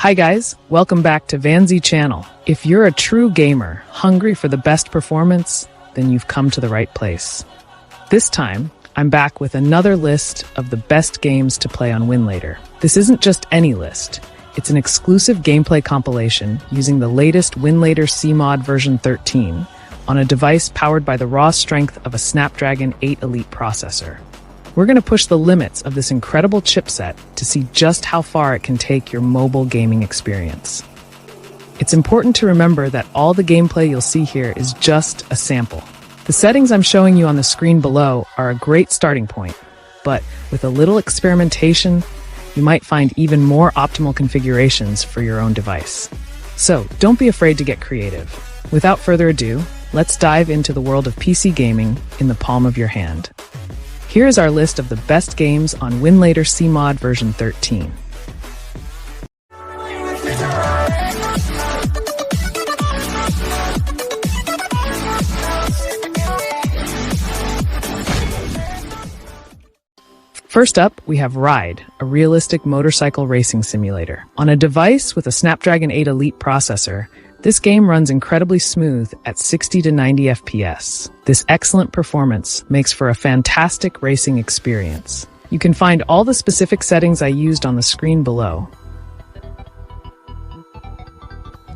Hi guys, welcome back to Vanzi channel. If you're a true gamer, hungry for the best performance, then you've come to the right place. This time, I'm back with another list of the best games to play on Winlator. This isn't just any list. It's an exclusive gameplay compilation using the latest Winlator Cmod v13 on a device powered by the raw strength of a Snapdragon 8 Elite processor. We're going to push the limits of this incredible chipset to see just how far it can take your mobile gaming experience. It's important to remember that all the gameplay you'll see here is just a sample. The settings I'm showing you on the screen below are a great starting point, but with a little experimentation, you might find even more optimal configurations for your own device. So don't be afraid to get creative. Without further ado, let's dive into the world of PC gaming in the palm of your hand. Here is our list of the best games on Winlator Cmod v13. First up, we have Ride, a realistic motorcycle racing simulator. On a device with a Snapdragon 8 Elite processor, this game runs incredibly smooth at 60 to 90 FPS. This excellent performance makes for a fantastic racing experience. You can find all the specific settings I used on the screen below.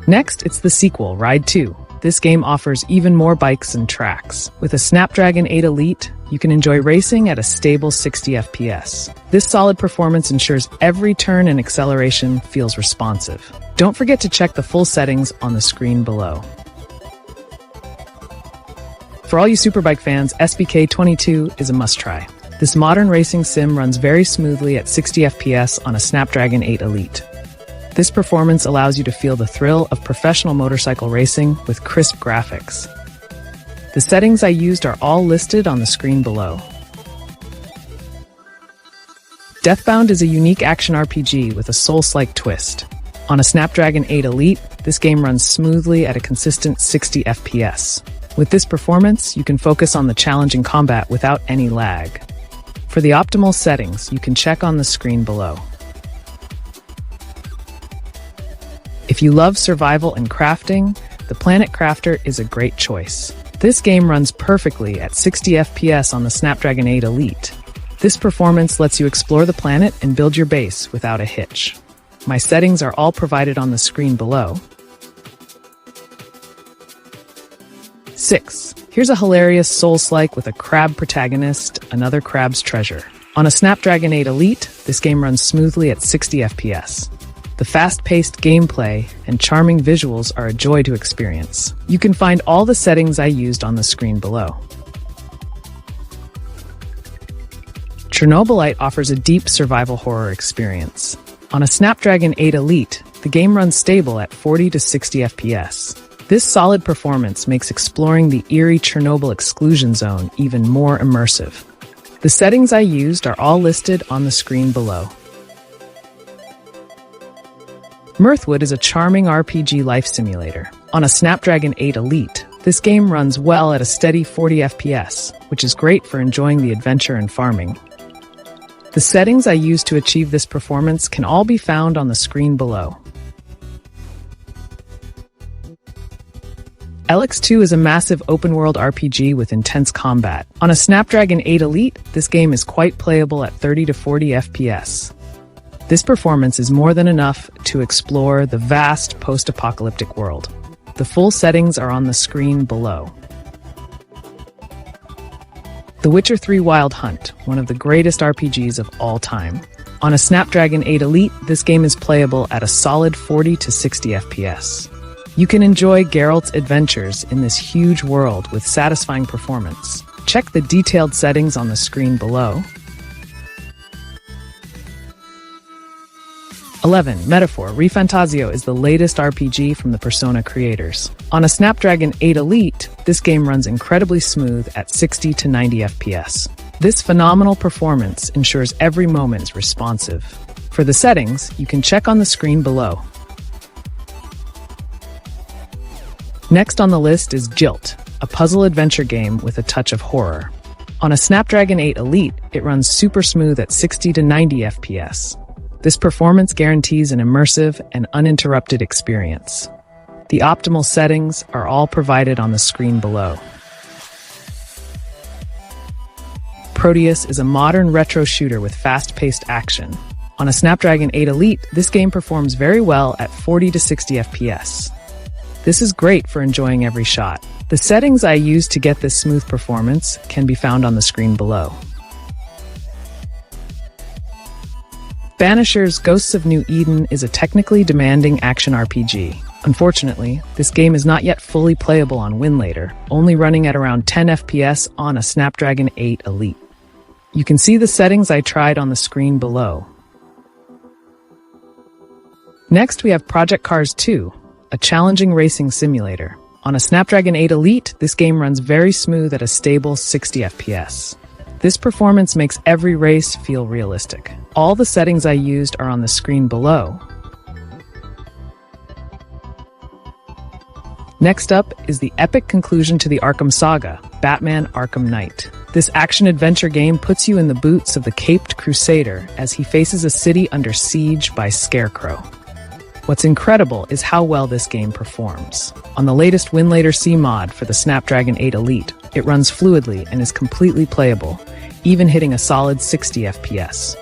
Next, it's the sequel, Ride 2. This game offers even more bikes and tracks. With a Snapdragon 8 Elite, you can enjoy racing at a stable 60 FPS. This solid performance ensures every turn and acceleration feels responsive. Don't forget to check the full settings on the screen below. For all you Superbike fans, SBK 22 is a must-try. This modern racing sim runs very smoothly at 60 FPS on a Snapdragon 8 Elite. This performance allows you to feel the thrill of professional motorcycle racing with crisp graphics. The settings I used are all listed on the screen below. Deathbound is a unique action RPG with a Souls-like twist. On a Snapdragon 8 Elite, this game runs smoothly at a consistent 60 FPS. With this performance, you can focus on the challenging combat without any lag. For the optimal settings, you can check on the screen below. If you love survival and crafting, the Planet Crafter is a great choice. This game runs perfectly at 60 FPS on the Snapdragon 8 Elite. This performance lets you explore the planet and build your base without a hitch. My settings are all provided on the screen below. 6. Here's a hilarious Souls-like with a crab protagonist, another crab's treasure. On a Snapdragon 8 Elite, this game runs smoothly at 60 FPS. The fast-paced gameplay and charming visuals are a joy to experience. You can find all the settings I used on the screen below. Chernobylite offers a deep survival horror experience. On a Snapdragon 8 Elite, the game runs stable at 40 to 60 FPS. This solid performance makes exploring the eerie Chernobyl exclusion zone even more immersive. The settings I used are all listed on the screen below. Mirthwood is a charming RPG life simulator. On a Snapdragon 8 Elite, this game runs well at a steady 40 FPS, which is great for enjoying the adventure and farming. The settings I used to achieve this performance can all be found on the screen below. ELEX 2 is a massive open-world RPG with intense combat. On a Snapdragon 8 Elite, this game is quite playable at 30 to 40 FPS. This performance is more than enough to explore the vast post-apocalyptic world. The full settings are on the screen below. The Witcher 3 Wild Hunt, one of the greatest RPGs of all time. On a Snapdragon 8 Elite, this game is playable at a solid 40 to 60 FPS. You can enjoy Geralt's adventures in this huge world with satisfying performance. Check the detailed settings on the screen below. 11. Metaphor ReFantazio is the latest RPG from the Persona creators. On a Snapdragon 8 Elite, this game runs incredibly smooth at 60 to 90 FPS. This phenomenal performance ensures every moment is responsive. For the settings, you can check on the screen below. Next on the list is Gylt, a puzzle adventure game with a touch of horror. On a Snapdragon 8 Elite, it runs super smooth at 60 to 90 FPS. This performance guarantees an immersive and uninterrupted experience. The optimal settings are all provided on the screen below. Prodeus is a modern retro shooter with fast-paced action. On a Snapdragon 8 Elite, this game performs very well at 40 to 60 FPS. This is great for enjoying every shot. The settings I use to get this smooth performance can be found on the screen below. Banishers: Ghosts of New Eden is a technically demanding action RPG. Unfortunately, this game is not yet fully playable on Winlator, only running at around 10 FPS on a Snapdragon 8 Elite. You can see the settings I tried on the screen below. Next, we have Project Cars 2, a challenging racing simulator. On a Snapdragon 8 Elite, this game runs very smooth at a stable 60 FPS. This performance makes every race feel realistic. All the settings I used are on the screen below. Next up is the epic conclusion to the Arkham saga, Batman: Arkham Knight. This action-adventure game puts you in the boots of the caped crusader as he faces a city under siege by Scarecrow. What's incredible is how well this game performs. On the latest Winlator Cmod for the Snapdragon 8 Elite, it runs fluidly and is completely playable, even hitting a solid 60 FPS.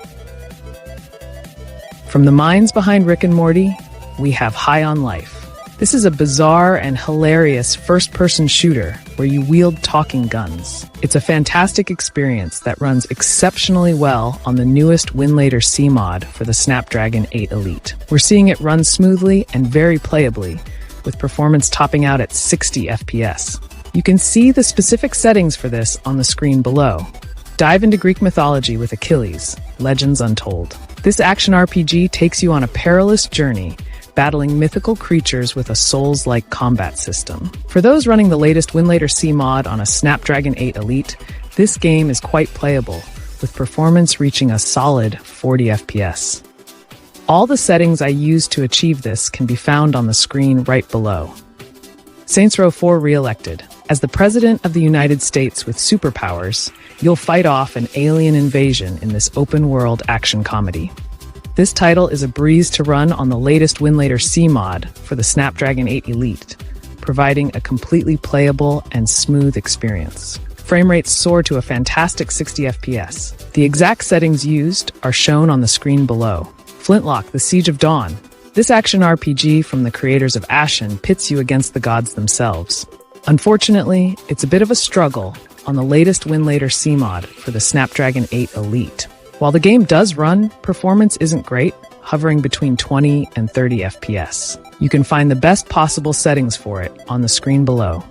From the minds behind Rick and Morty, we have High on Life. This is a bizarre and hilarious first-person shooter where you wield talking guns. It's a fantastic experience that runs exceptionally well on the newest Winlator Cmod for the Snapdragon 8 Elite. We're seeing it run smoothly and very playably, with performance topping out at 60 FPS. You can see the specific settings for this on the screen below. Dive into Greek mythology with Achilles, Legends Untold. This action RPG takes you on a perilous journey, battling mythical creatures with a Souls-like combat system. For those running the latest Winlator Cmod on a Snapdragon 8 Elite, this game is quite playable, with performance reaching a solid 40 FPS. All the settings I used to achieve this can be found on the screen right below. Saints Row 4 re-elected. As the President of the United States with superpowers, you'll fight off an alien invasion in this open-world action comedy. This title is a breeze to run on the latest Winlator Cmod for the Snapdragon 8 Elite, providing a completely playable and smooth experience. Frame rates soar to a fantastic 60 FPS. The exact settings used are shown on the screen below. Flintlock: The Siege of Dawn. This action RPG from the creators of Ashen pits you against the gods themselves. Unfortunately, it's a bit of a struggle on the latest Winlator Cmod for the Snapdragon 8 Elite. While the game does run, performance isn't great, hovering between 20 and 30 FPS. You can find the best possible settings for it on the screen below.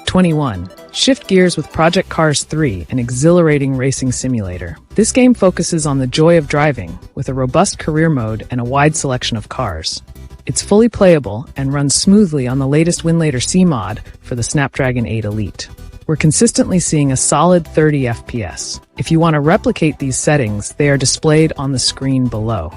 21. Shift gears with Project Cars 3, an exhilarating racing simulator. This game focuses on the joy of driving, with a robust career mode and a wide selection of cars. It's fully playable and runs smoothly on the latest Winlator Cmod for the Snapdragon 8 Elite. We're consistently seeing a solid 30 FPS. If you want to replicate these settings, they are displayed on the screen below.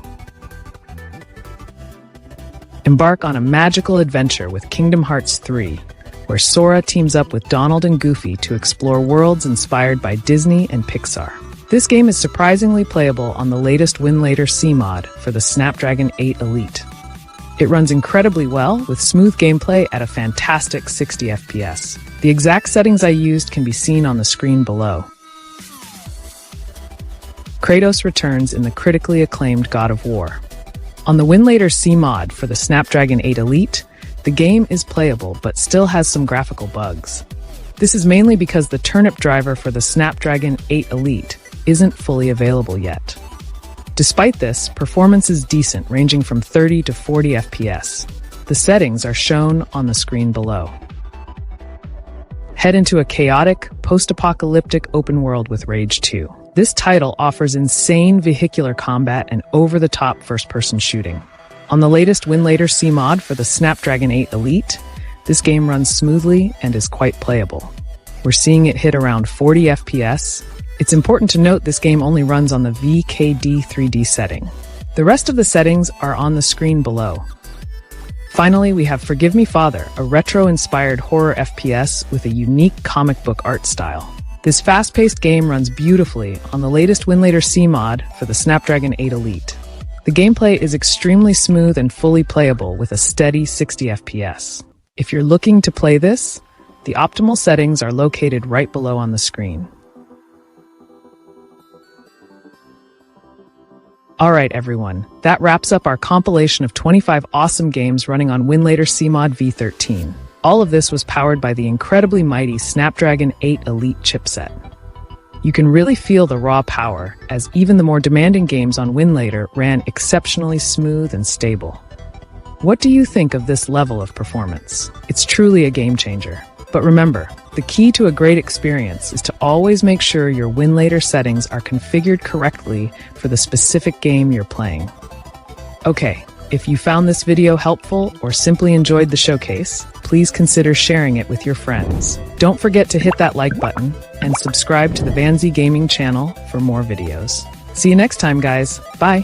Embark on a magical adventure with Kingdom Hearts 3, where Sora teams up with Donald and Goofy to explore worlds inspired by Disney and Pixar. This game is surprisingly playable on the latest Winlator Cmod for the Snapdragon 8 Elite. It runs incredibly well, with smooth gameplay at a fantastic 60 FPS. The exact settings I used can be seen on the screen below. Kratos returns in the critically acclaimed God of War. On the Winlator Cmod for the Snapdragon 8 Elite, the game is playable but still has some graphical bugs. This is mainly because the turnip driver for the Snapdragon 8 Elite isn't fully available yet. Despite this, performance is decent, ranging from 30 to 40 FPS. The settings are shown on the screen below. Head into a chaotic, post-apocalyptic open world with Rage 2. This title offers insane vehicular combat and over-the-top first-person shooting. On the latest Winlator Cmod for the Snapdragon 8 Elite, this game runs smoothly and is quite playable. We're seeing it hit around 40 FPS. It's important to note this game only runs on the VKD 3D setting. The rest of the settings are on the screen below. Finally, we have Forgive Me Father, a retro-inspired horror FPS with a unique comic book art style. This fast-paced game runs beautifully on the latest Winlator Cmod for the Snapdragon 8 Elite. The gameplay is extremely smooth and fully playable with a steady 60 FPS. If you're looking to play this, the optimal settings are located right below on the screen. Alright everyone, that wraps up our compilation of 25 awesome games running on Winlator Cmod v13. All of this was powered by the incredibly mighty Snapdragon 8 Elite chipset. You can really feel the raw power, as even the more demanding games on Winlator ran exceptionally smooth and stable. What do you think of this level of performance? It's truly a game changer. But remember, the key to a great experience is to always make sure your Winlator settings are configured correctly for the specific game you're playing. Okay, if you found this video helpful or simply enjoyed the showcase, please consider sharing it with your friends. Don't forget to hit that like button and subscribe to the Vanzi Gaming channel for more videos. See you next time, guys. Bye!